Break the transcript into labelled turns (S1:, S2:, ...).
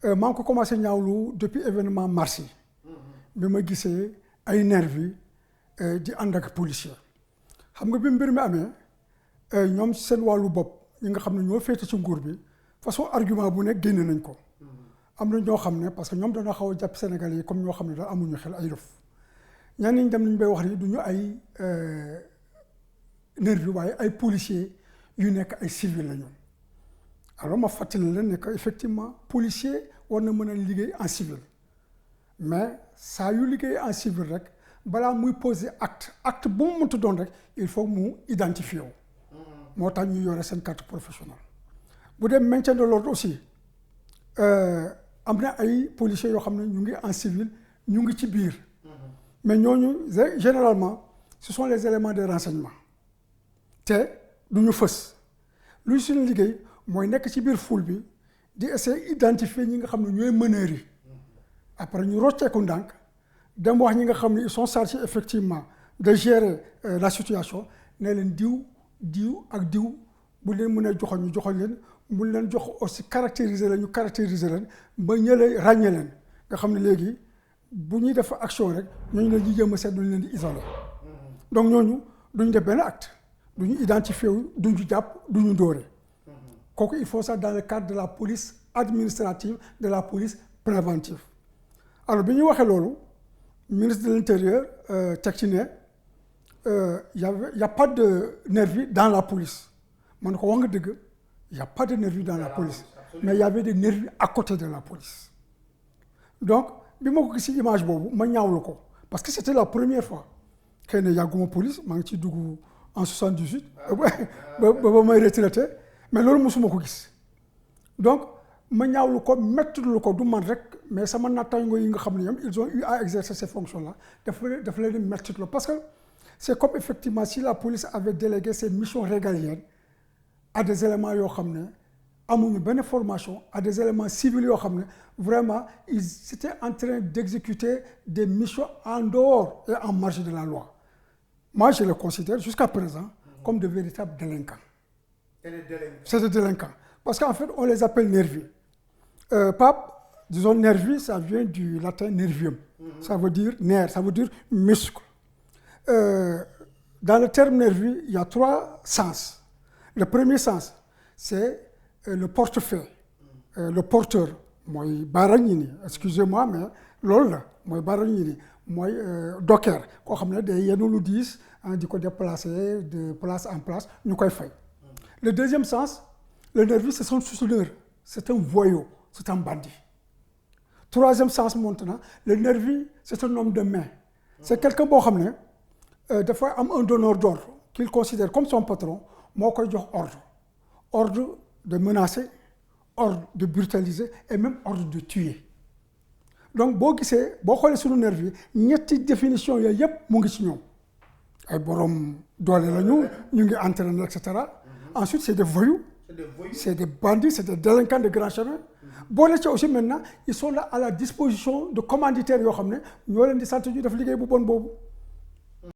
S1: maa ngi ko commencé ñaawlu depuis événement mars yi bi ma gisee ay nervi di ànd ak policier xam nga bi mbir mi amee ñoom seen wàllu bopp ñi nga xam ne ñoo féete ci nguur bi façon argument bu nekk génne nañ ko am na ñoo xam ne parce que ñoom dana xaw a jàpp Sénégal yi comme ñoo xam ne daal amuñu xel ay dof ñenn ñi dem nañ bay wax ni du ñu ay nervi waaye ay policiers yu nekk ay civil la ñoom alors ma fàttali leen ne que effectivement policier war na mën a liggéey en civil mais saa yu liggéey en civil rek balaa muy poser acte bu mu mënti doon rek il faut mu identifier wu moo tax ñu yore seen carte professionnelle bu dee maintien de l'ordre aussi am na ay policiers yoo xam ne ñu ngi en civil ñu ngi ci biir mais ñooñu généralement ce sont les éléments de renseignement te du ñu fës luy suñu liggéey mooy nekk ci biir foule bi di essayer identifier ñi nga xam ne ñooy meneurs yi après ñu rocceeku ndànk dem wax ñi nga xam ne ils sont chargés effectivement de gérer la situation ne leen diw ak diw bu leen mënee joxoon ñu joxoon leen bu leen jox aussi caractériser leen ñu caractériser leen ba ñële ràññee leen nga xam ne léegi bu ñuy def action rek ñooñu leen di jéem a seet duñu leen di isoler donc ñooñu duñu def benn acte duñu identifier wu duñu jàpp duñu dóore kooku il faut ça dans le cadre de la police administrative de la police préventive alors bi ñuy waxee loolu ministre de l'intérieur teg ci ne y a pas de nervi dans la police man ne ko wax nga dëgg y a pas de nervi dans la police mais il y avait des nervis à côté de la police donc bi ma ko gis ci image boobu ma ñaawlu ko parce que c'était la première fois xëy na yàgguma police maa ngi ciy dugg en 78 ba may retraité mais loolu mosuma ko gis donc ma ñaawlu ko mettitlu ko du man rek mais sama nattaango yi nga xam ne ñoom ils ont eu à exercer ces fonctions là dafa leen di mettitlu parce que c'est comme effectivement si la police avait délégué ses missions régaliennes à des éléments yoo xam ne amuñu benn formation à des éléments civils yoo xam ne vraiment ils étaient en train d'exécuter des missions en dehors et en marge de la loi moi je les considère jusqu'à présent comme de véritables délinquants. C'est des délinquants parce qu'en fait on les appelle nervis. Pape, disons nervi, ça vient du latin nervium. Ça veut dire nerf, ça veut dire muscle. Dans le terme nervi, il y a 3 sens. Le premier sens, c'est le portefeuille, le porteur. Mooy baarañini excusez-moi mais loolu la mooy baarañini mooy docker koo xam ne day yenu lu diis di ko déplacer de place en place ñu koy fay. Le deuxième sens, le nervi c'est son soutien, c'est un voyou, c'est un bandit. Troisième sens maintenant, le nervi c'est un homme de main. C'est quelqu'un boo xam ne dafa am un donneur d'ordre qu'il considère comme son patron moo koy jox ordre de menacer, ordre de brutaliser et même ordre de tuer. Donc boo gisee boo xoolee suñu nervi ñetti définition yooyu yëpp mu ngi ci ñoom ay borom doole la ñu ngi entraîner et cetera. Ensuite c'est des voyous, c'est des bandits, c'est des délinquants de grand chemin. boole ci aussi maintenant ils sont là à la disposition de commanditaires yoo xam ne ñoo leen di sant ñu def liggéey bu bon boobu.